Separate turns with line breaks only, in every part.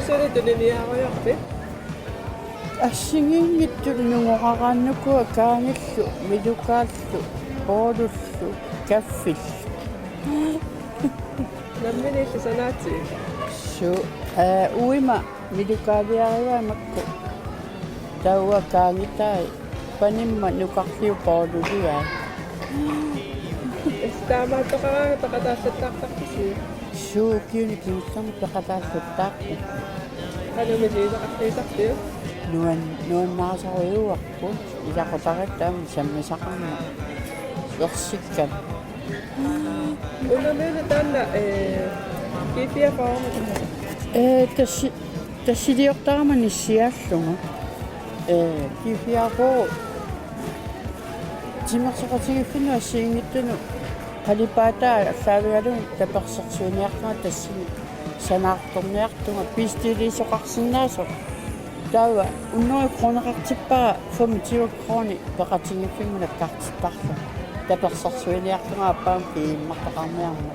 сулитулиниаруйорпи
ассигингиттулинугоқарааннукуа каангиллу милукааллу поолуллу каффиллу
намминилли санаати
су уима милукаавиариваамакку тауа каангитай панимма нукарлиу поолулиа
таамааттоқараа тақатаассаттаартарписи
су киуникингсам пеқатаассуттаақку
канумилиисақартиисартиу
нуаннаасаруйуарпу илақутараттаам саммисақарма ерсиккан
унамена таанна кипиа фаама
тассилиортарама ниссиааллунга кипиароо тимерсоқатигиффину ассиингиттуну халипаатаа аллаавигалун таперсерсуиниартуа тассини санаарторниартунга пистилисоқарсинаасо таава уннери кронеқартиппара 25 крони пеқатингиффимуна картиттарлу таперсерсуиниартунга аппаам кииммартақармиарма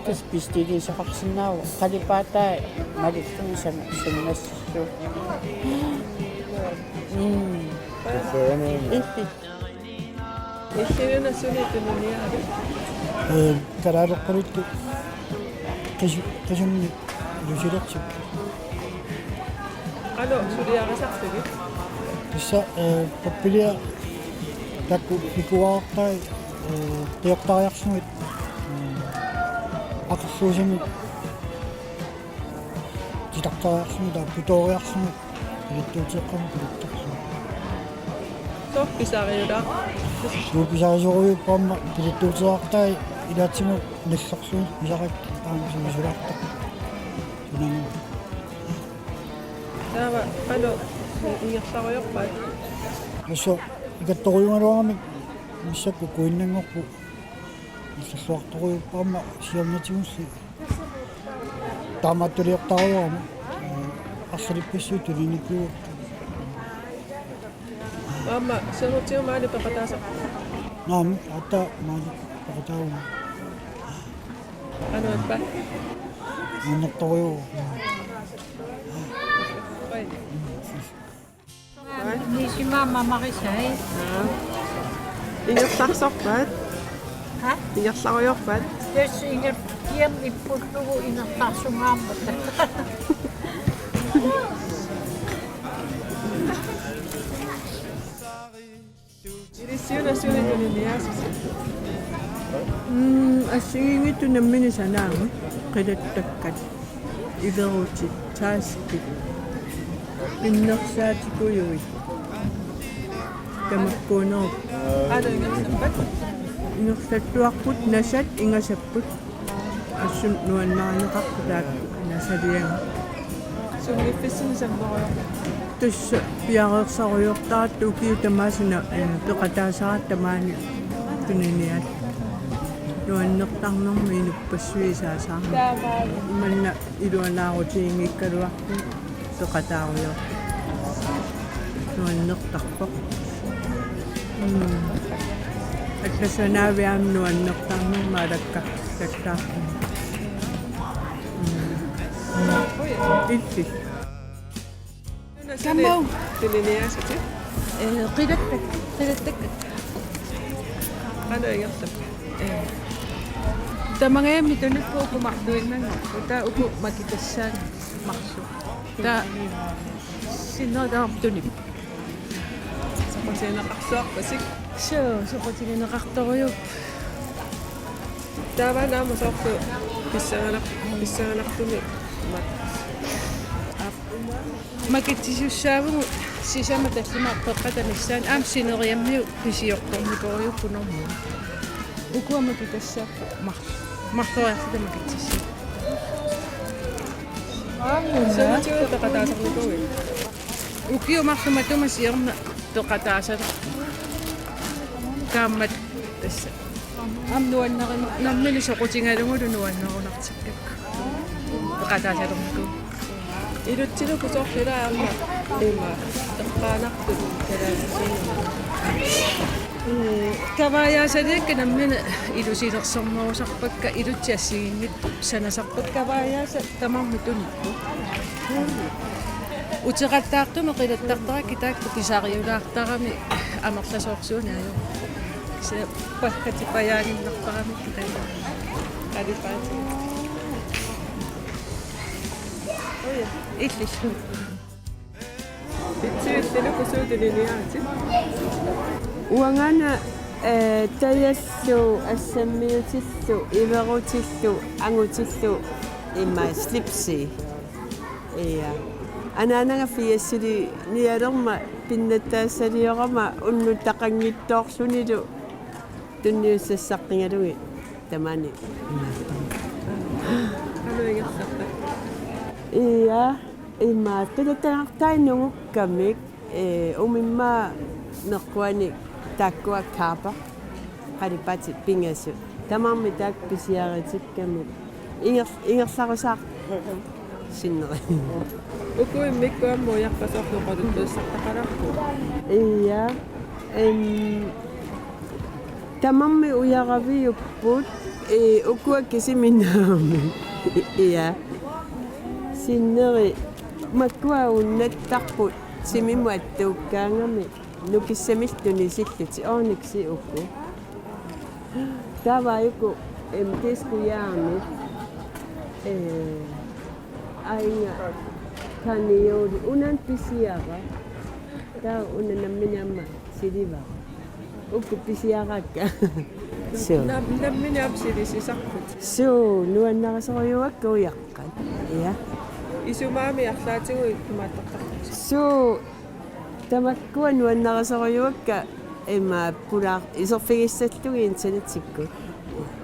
тас пистилисоқарсинаава халипаатаа малиллуни санассу иппи
иллиуна сулитулиниари
караалеққаритtu qisumni lusilertip
ало сулиарисартиги
issa pappilia takku fikuaartai teoqtariarsuit aqerluusimit titaqtariarsuit putoriarsuit ilittuutiqqam pilittarsu
торписариула
сууписарисоруйу памма пилиттуутеартай илаатсиму наллерсуи мисарак аамсуисулаартақ тунангу
таава ало иерсаруйорпаат
ассо икатторуйунгалуарами миссакку куиннангорпу иллерлуарторуйуппаама сиорнатигусси таамааттулиортаруарама арсалиппассуу тулиникуу
маама сенутиумаани пеқатааса
наами ата маали пакатаума
ануаппа
маннерторуйуу
Нисимаама марисай.
ингерсарсорпаат ингерсаруйорпаат
Тэс ингер киам иппуллугу инертарсунгааммата.
илиссиуна сулитулиниаасис
ассигингитту наммини санаама қилаттаккат илерути тааскит иннерсаатикуйуи тамаккуунеру
ало ингерсаппат
инерсаттуарпут насат ингасаппут ассун нуаннаарнеқарпу таакку насалианга
сумгиффиссини самморуйор
тасса пиареерсаруйортаратта укиу тамаасина пеқатаасарат тамаани туниниат нуаннертарнэрми инуппассуисаасаарма
таамаа
иманна илуанаарутиингиккалуарпу пеқатааруйор нуаннертарпоқ аккасанаавиаам нуаннертарнэрма алакка сактаарпу илли
камбау тулиниаасити
қилаттак
ало ингерсап
тамангаами тунукку мартуиннага ута уку макитассаан марсу та синнодарптуни
сапасинеқарсуарпасик
соқотигинеқарторуйуп
таава наама соорсу писсаганартуми мат
макитсиссаавгу сисама тассима пеққатамиссаан аам синериаммиу писиорторникориуппунэрму укуа макитассааппу марториарсита макитсисса
сенутиуна пеқатаасарникуи
укиу марлуматума сиерна пеқатаасала тааммат тасса ам нуаннерим наммили соқутингалугулу нуаннерунартиккак пеқатаасалернику
илутсилуку соорфилаама има эққаанартут талаасисиина
Kavaajaasaliikka nammina ilusilersormuusarpakka ilutiassiingit sanasarpat kavaajaasa tamarmitunippu. Uteqattaartuma qilattaqtara kitaakku pisaariulaartarami amerlasoorsuunaajo. Se pakkatipajaanillertarami kitaa. Alipaati. Oja, illis.
Itsuittelu kusuutiliniaati.
Uangana tayassu assamiutillu iverutillu angutillu imma slipsi iya anananga fiassili nialerma pinnattaassaliorama unnutaqanngittoorlunilu tunniussassaqqigalugi tamani
Anu ingersarta.
iya imma qilatanartainungukkamik umimma neqquani taakkua kaapa qalipati pingasu tamarmi taak pisiaritikkami ingersarusaaq sinneri
Ukui mikkuammu jarpasorluqaluttuussartaqalarpu.
iya tamarmi uyaraviupput ukua kisiminaami iya sinneri makkua unnattarput simimuattuukkaangami nukissamilluni silluti orniksi ukku tavayuku tiskuyaami ainga kaniyouli unan pisiara ta unanamminamma siliva ukku pisiarakka so
Nammini apsilisisarput.
so nuannarasoruakka uyaqqat iya
Isumaami arlaatigui kumaattartarput.
so tamakkua nuannarasoruakka imma pulaar isorfigissallуги internetikkut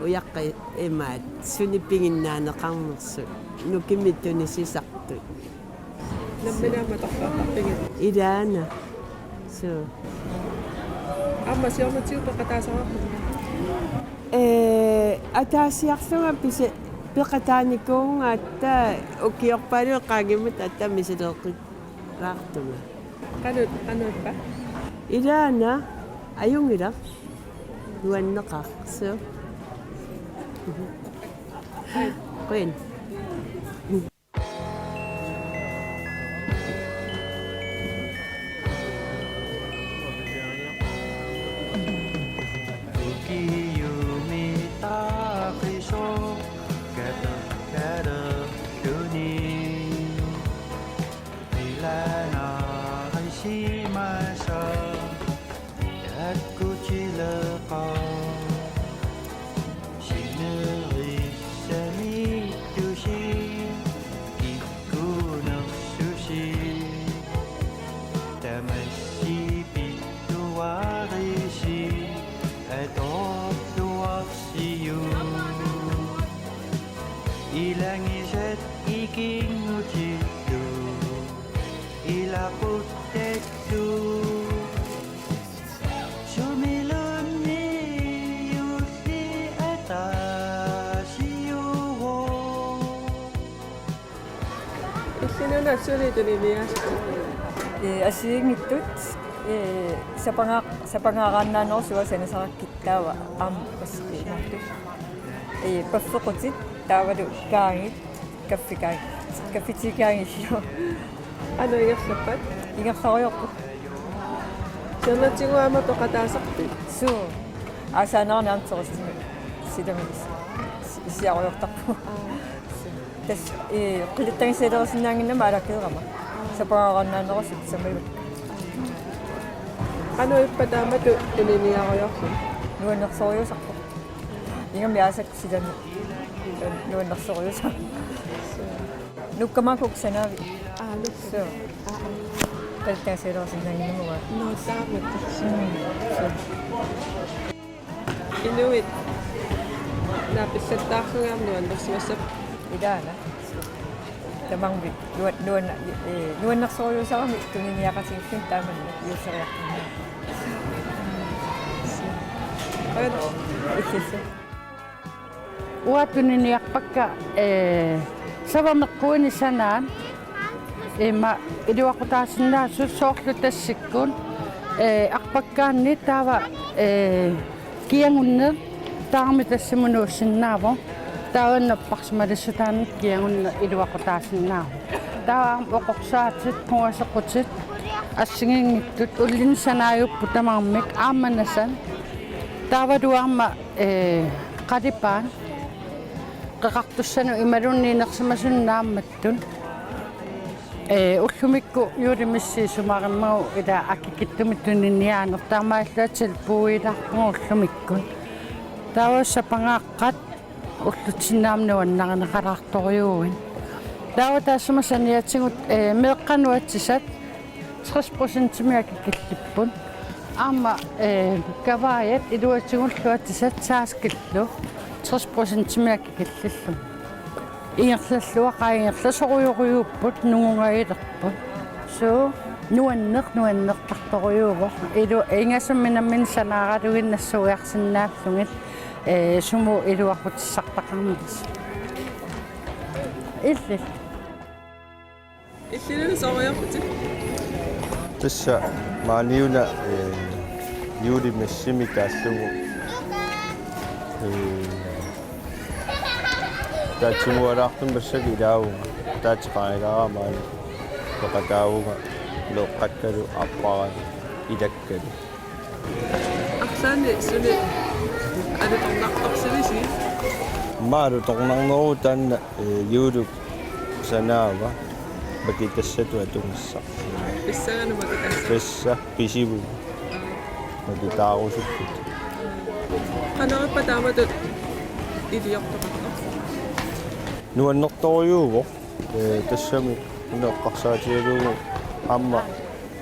uyaqqa imma sunipinginnaaneqarnersu nukimittuni sisartut
Nammini tartartarpigit.
ilaana so
Amma siornatiu peqataasararpu.
ataasiarluga pise peqataanikuunga atta ukiorpalu qaagimut atta misileeqit raartunga
Qanutpa.
ilaana ayungila nuanneqaq so quen
Ilangiset ikingutittu ilaputettu sumilunni yussi atasiuho
Illinana sulitiliniaasti.
Asiingittut sapangaqaannaanorsua sanasaqakkittaava aampasqiinartu paffequtit taavalu kaangit kaffitikaangissio
Anu ingersarpat.
ingersaruyorpu
Siornatiguama peqataasarpit.
suu aasaanaarnaamterustimi silamigis isiaruyortarpu tas qilittagiselerisinnaaginnama alakkeerama sapangaqaannaannerusut samayu
Anu ippataamatu uniniaruyorlu.
nuannersoriusarpu ingami aasak silami nuannersoriusa nukkamakuk sanaavi so qilittagiselerisinnaaginnama
No saamat. Inuit. Napissattaarlugaam nuannersuassap.
ilaana tamangvi nuannersoriusarami tuniniaqasiiffin taamanna yuusseriartuna иллисса
уатунниарпакка саварнеққуини санаан има илуақутаасиннаасу соорлу тассиккун арпаккаанни таава kiangunner taarmi tassimunuussinnaavo taauannapparsumalassutaan kiangunner iluaqutaasinnaavo taam oqorsaatit pungasequtit ассигингиттут уллинсанааюппу тамармик аамманасан таавалуарма қалипаан qeqartussanu imalunniinersimasunnaammаттун уллумикку юулимиссиисумариммау ила аккикиттумиттунинниаанер таамааллуатсил пуиларпугу уллумиккун таавассапангааққат уллутсиннаамнуаннаринеқалаарторюуин таава таассумасаниатсигут меэққануатсисат 60% кикиллиппун аама каваят илуатсигуллуатсисат сааскиллу 60% кикиллиллу ингерллуа qaingерласоруйоруйуппут нугунгаилерпут соо нуаннеқторюуво илу ингасумминаммин санааралугиннассуиарсинааллугит суму илуарпутиссартақармис иллил
Иллилу соруйорпути
тасса маниуна юулимассими тааллугу таатсимуалаартум бассаки илаагу таатеқаиларамаани тоқатаауга лоққаккалу аппарани илаккалу
ақсаани суни алуторнартарсивиси
маалу торнарнеру таанна юулу санаава бакитассату атумисса
писсагану макитасса
писса писиву макитаарусуккут
канараппа тааматут илиортоқартар
нуаннерторюуво тассами неэққарсаатигалуугу аама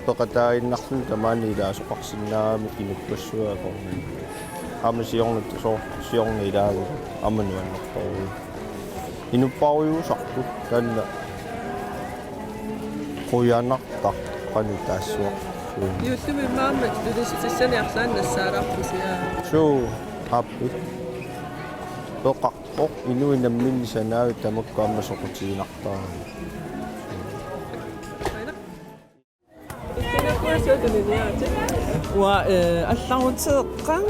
пеқатааиннарлун тамаани илаасоқарсинаагами инуппассуаақорни аама сиорни илаагу аама нуаннерторюу инуппаруйуусарту танна қуянартар қани таассуа
юттуми маама тулиситиссани арлааннассаалаарпусиа
суу аппи тоқаққоқ инуинамминни санаави тамаккаама соқутигинартаа
уа алларутеэққан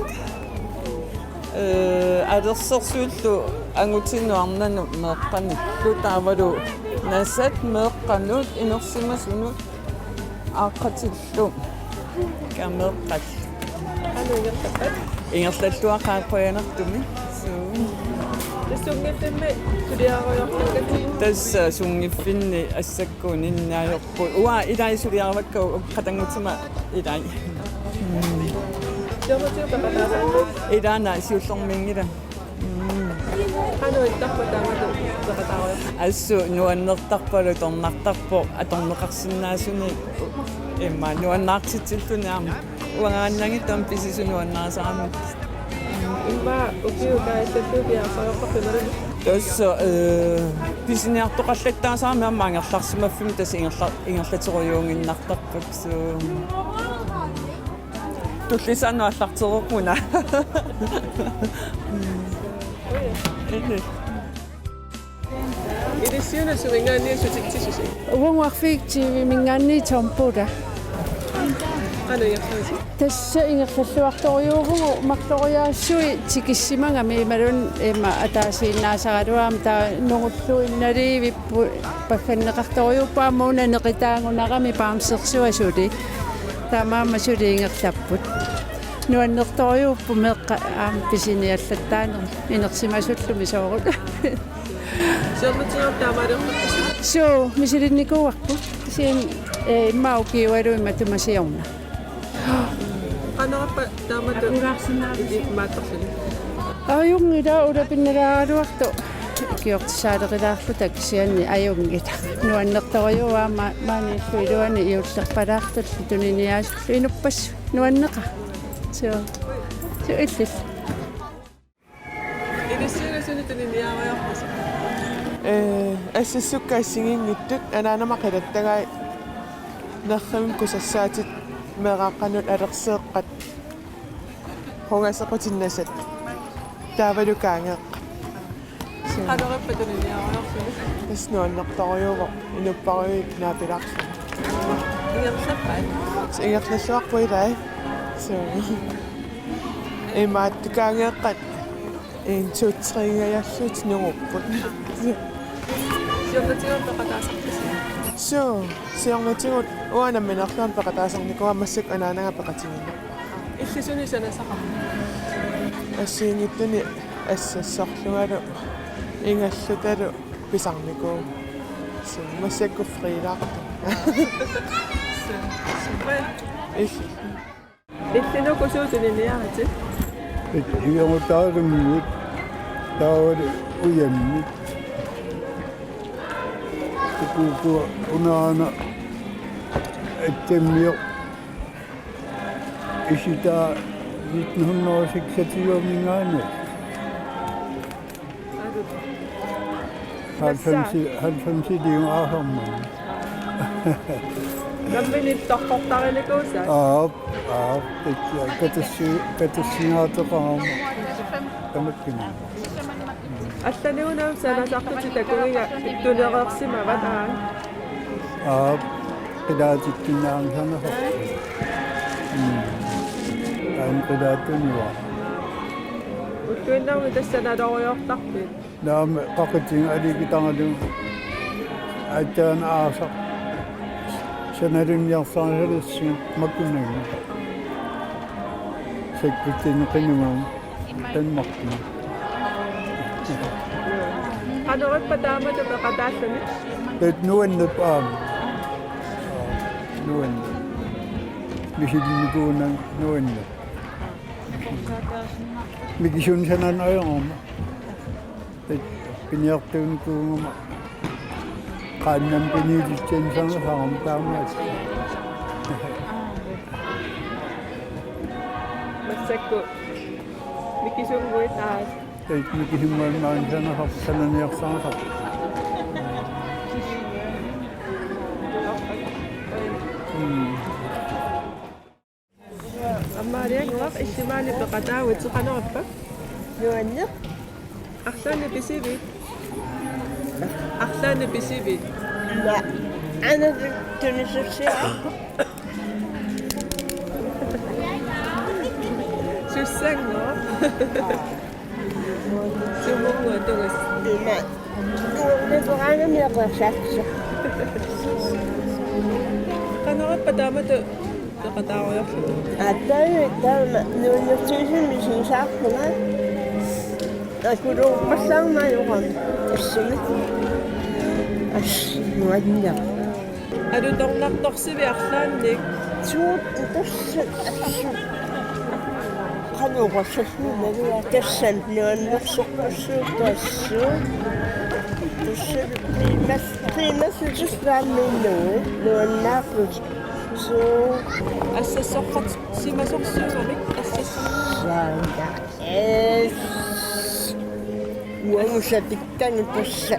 алерсерсууллу ангутинуарнану меэққанитту таавалу насат меэққанут инерсимасунут ааққатиллу камеэққал
ануйертақат
ингерллуақааққуянартуми
тассунгиффимми сулиаруйортакати
тасса сунгиффинни ассаккууниннаajorpu уа илаисулиарваккау қатангутима илай
яматиупакатаасаа
илаана сиуллэрмингила
ануиттарпа таамату пекатааруйор
ассу нуаннертарпалу торнартарпо аторнеқарсинаасуни имма нуаннаартитсиллуниарма уангааннагиттам писисунуаннаасарамик
имма укиукаиссаллуупиарсариорпарпималуни
тасса писиниартоқаллаттаасаами амма ангерларсимаффими тасса ингерлатеруйуунгиннартарпак суу туллисану аллартереқуна
илиссиуна сумингаанни сутиктисуси
угунгуарфииктиви мингаанни томпула
ануйертависи
тасса ингерллуарторюувгу марлориаассуи тикиссимагами ималун има атаасииннаасагалуаам таа нугуллуинналивиппу пакканнеқарторюуппааммауна неқитаагунарами паамсерсуасули таамаама сули ингерлаппут нуаннерторюуппу меққа аам писиниаллаттаанер инерсимасуллуми соорут
сиорматиуп таамаалерпаккаси
суу мисилинникуарпу сиин иммаукиуалуимма тумасиорна
канараппа таамату мааттарсуни
аюнгила улапинналаагалуарту киортсаалерилаарлу таксианни аюнгила нуаннерторюуаа мааниллу илуани иуллерпалаартут туниниаасуллу инуппассу нуаннеқа суу иллил
илиссиуна суни туниниаруйорпаси
ассиссуккаассигингиттут анаанамақилаттагай неррамим кусассаатит меэрааққанут алерсеэққат хогасеқутиннасат таавалукаангеэққа
канараппа туниниаруйорсуни
таснуаннерторюуво инуппаруик наапилаарсу
ингерлаппаа
ингерллуарпу илай соо имааттикаангеэккат туутсерингаярлут нугуппут
Сиорнатигон пекатаасартис.
сиорнатигут уанамминерлуан пекатаасарникуа массак анаанага пекатигина
Иллисуни санасаqa.
ассиингиттани ассассорлугалу ингаллуталу писарникуу массакку фрилаарта
Иллинуку суутунинниарати.
Иорутааруммит таавал уяммит тукуку унаана аттэммио исита 1960-мингаана халфанси
Lammin torqortarilikuusa.
катассинаатеқарама тамаккина
Алланиунаа санасартути такуига иттунереерсима ватаа.
педаатиккинаангсанаа педаатунуа
Утtuinnaumi тассаналориортарпит.
наама қақатин аликитангалу аттаан ааса санаринниарсааралуссу маккуннагу секкутинеқинумам танмартина
Qanurippa taamatu peqataalluni.
тат нуаннап нуанна мисилникуунан нуанна микисун санан аёрма тат пиниартуункуунгума qaannam piniilitsansaangasarum taamaat
Massakku mikisungguitaas.
teit mikisummaannaansanasar sananiarsaanasar
Ammaalianguaq issimaani peqataawit suqanerappa.
Nuanneq.
Arlaani pisivit. Arlaani pisivit.
La. Ana tunisuksia.
Sussango. Sumungu tungas.
La. Nuqorana miaqersaatsaq.
Qanerappa taamatu peqataawuyorlu.
Attani taama nuunnertuisun misiisaarpuna. Akuluuppassarmaayuqam assumi. Nuanneq.
Alu tornartorsivi arlaannik.
Suut uqussak assu. Qanuqassallunalua tassan nuannersorpassuutassu. Tussal primassutisraamminnuu nuannaaqut. So
Assassorqat simasorsuusarnik
saanga nuangusatikkangi tassa.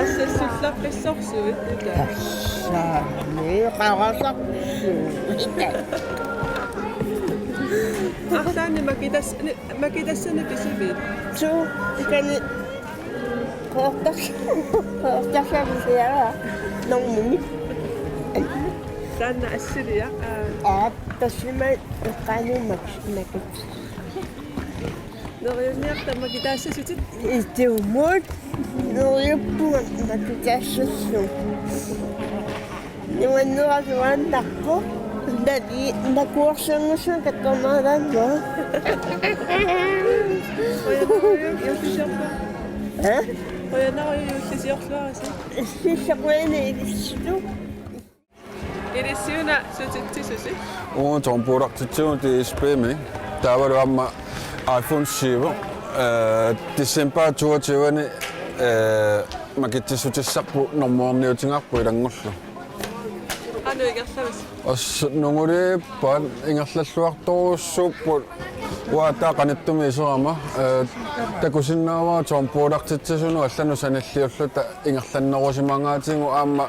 Assassullarpissorsuut uta.
Tassaani qarasarpissuut.
Arlaani makitassani pisivit.
So ikani qoortarsarisiara normumi.
Taanna assiria.
Tassima iqqaanuumaks nakit.
Neriunniarta makitaassasutit.
Ituumut nuriuppugat makitaassussu. Nuannuarsuaannarpu nakuorsangusun kattornaalaanno.
Yuussisiorlu.
Ha?
Qoyanari yuussisiorluarasi.
Sissaquini ilissu.
Ilissiuna sutitsisusi.
Jompuuraqtitsugut ispimi taavalu amma iPhone 7 December 22-ni makitsissutissarpu normoorniutingarpu ilangullu.
Anu igerlavis.
Nungulippan ingerlalluartoruussuupput uataa qanittumi iserama takusinnaava jompuuraqtitsisunu allanu sanalliulluta ingerlannerusimangaatigu aamma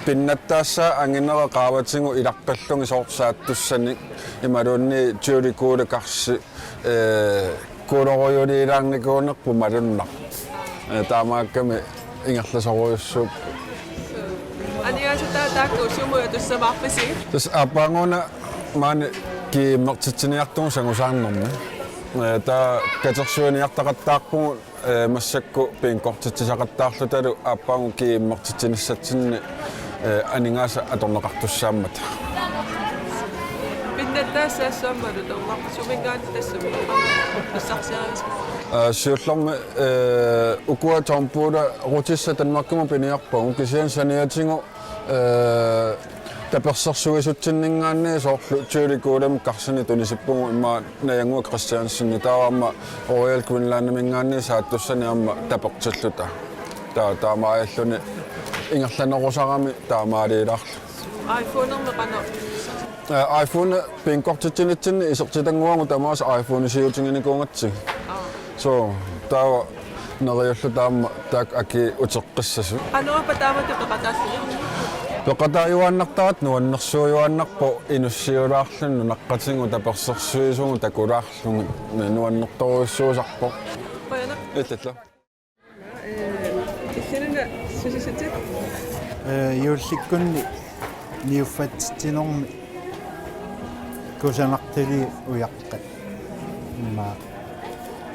pinnattaassa anginera qaavatingu ilaqqallungi soorsaattussani imaluunni tiulikuulikarsi kuuloruyuliilaarnikuunerpu malunnaq taamaakkami ingerlasoruyussuup
Aniaasata taakku sumuja tussamaarpisi.
tas apanguna maani kiimmertitsiniartuun sangusaarnermi taa katersuaniartaqattaarpugu массакку пиинкортитсисақаттаарлуталу ааппаагу кииммертитсиниссатсинни анигааса аторнеқартуссааммат
пиннаттаассаассааммалу торнақ сумингаани тассами иссарсиаривис
сиуллэрми укуа томпуула рутисса танмаккума пиниарпагу кисиан саниатингу таперсэрсуисутсиннингаанни соорлу тюликуулам карсини тунисиппугу имма наянгуа кристиансинни таавамма Royal Queenlandmingaanni сааттуссани амма тапертиллута таамааллуни ингерланерусарами таамаалиилаарлу
iPhone-ерме qana
iPhone пинкортитсинитсинни исертитангуангу тамаас iPhone сиутингиникуунгатсиг so таава нериуллу таама таак аки утеққиссасу
qanoapa taamatu peqataassini
пеқатааюааннартарат нуаннерсуаюааннарпо инуссиулаарлунну наққатингу таперсерсуисугу такулаарлугу нуаннерторуиссуусарпо
qoyana
иллалла
иллинга сусиситит
юулликкунни ниуффатсинорми кусанартили уяққат имма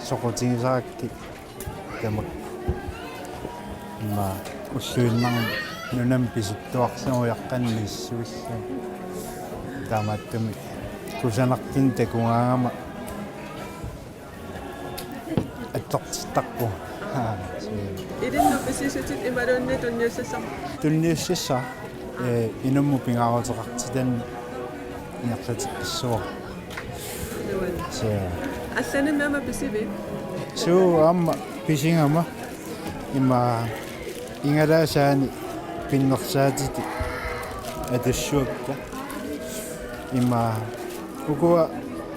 соқутигисаракки тамак имма уллуиннарми нунам писуттуарсуяққанни иссуисса таамааттуми кусанартин такунгаагама аттортиттарпу
илинну писиситит ималуунни тунниуссассар
тунниуссисса инумму пингааруутеқартитан иақлатиққиссуа
аллани мама писиви
суу амма писингама има ингалаасаани пиннерсаатити атассуакка има укуа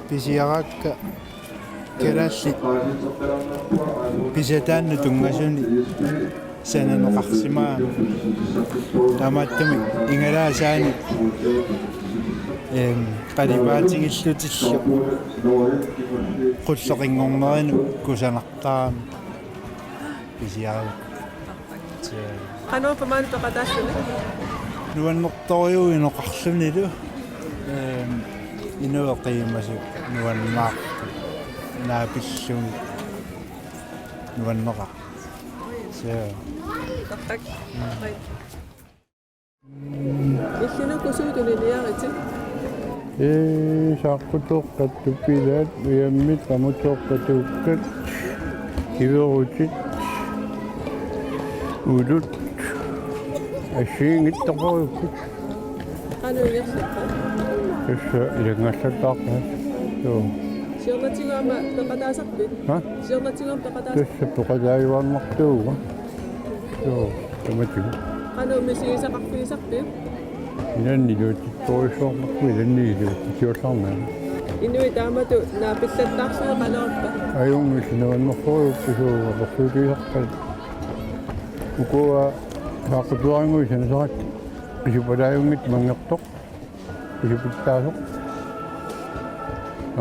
писиаракка келалли писатаанну тунгасуни сананеқарсимаа тамааттами ингалаасаани қаливаатигиллутиллу қуллеқингорнерину кусанартаами писиару
qanoapa maanu peqataassuni
нуаннэрториу инеқарлунилу инуэқиимасу нуаннаақ наапиллуни нуаннеқа
тартак иллина кусуутунилиарити
сааққутоққаттуппилаат уяммит qamutooqqatuukkat иверутит улут ашиингиттақориуккут
qanoigerсиппа
эсса илагнгаллаттааққа тоо
сиорнатигуама пеқатаасарпит
ха
сиорнатигуама пеқатаас
тасса пеқатааюарнартууга тоо таматиг
qano мисигисақарфигисарпи
инаннилуутитторисуарнарпу иланнигилуутитиулларнаа
инуи таамату наапиллаттаарсуи qanoorpa
аюнгмисинуаннерфоруупписууга персуутиисарпат укуа саақутуарангуи санасарат писупалааюнгит мангертоқ писупиттаасоқ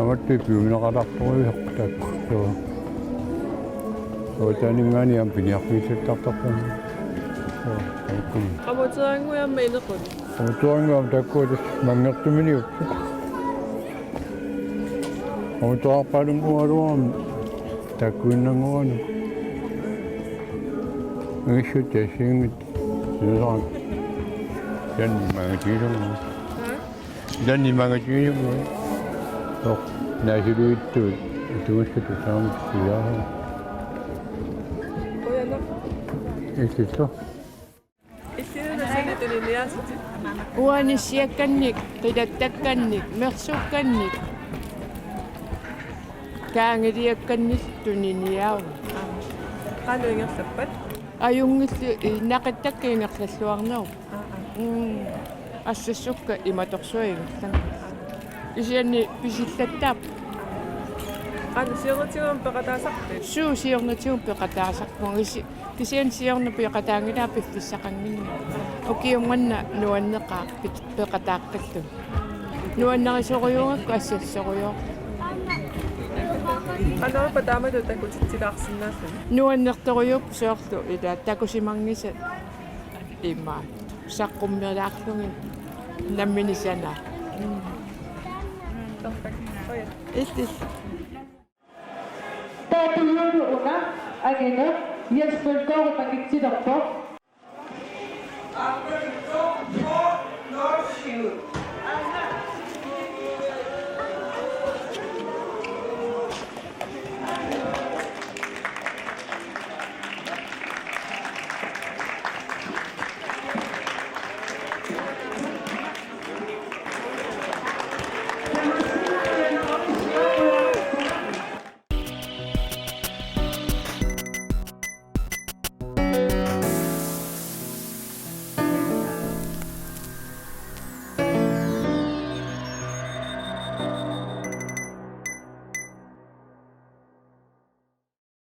аматти пиуминеқаларторуисоқ тоо таанингаани ам пиниарфииссаттартарпаа
qamuteranguyamma inequt
амутуарангуам таккуутас мангертуминиуппут амутуарпалунгуалуарми таккуиннангуану эгшут ясингит синеран яннимагатиисума тоо наасилуитту туускату саамсиаа
qoyana
иллилло
иллина санитунилиасити
уанисиакканник қилаттакканник мерсукканник kaangiliakkannis tuniniau
qanoigersappat
ajungillu naqattakkiingerlalluarnau ассассукка иматорсуагерлан исианни писиллаттаап
qano сиорнатигуама пеқатаасарпи
суусиорнатигум пеқатаасарпун кисиан сиорна пеқатаангилаа пиффиссақангинна окиумганна нуаннеқаа пеқатааққаллу нуаннарисоруйунгакку ассассоруйоо
qanoapa taamatu takutitsilаарsinnaalluni
нуаннерторуйуп соорлу ила такусимангиса имма саққуммерлаарлугин намминисана Este.
Tatulog una, ageno, yes, pulto, pagkiksidok po.
After the top, not shoot.